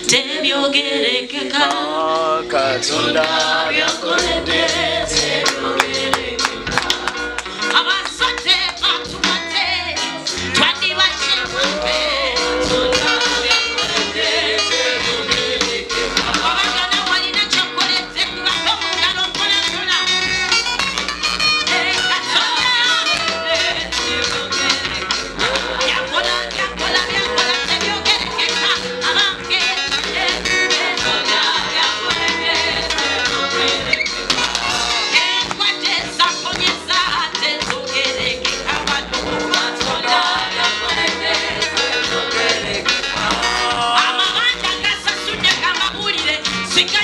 tebyogerekeka Katonda byakoledde tebyogerekeka abasate batubate twandibashe mwe Katonda byakoledde tebyogerekeka abagana walina kyokoleze kubato mungalo mpolampola yakola tebyogerekeka abange enkwate zaponyeza tezogerekeka wano amabanja gasasudde gamabulire singa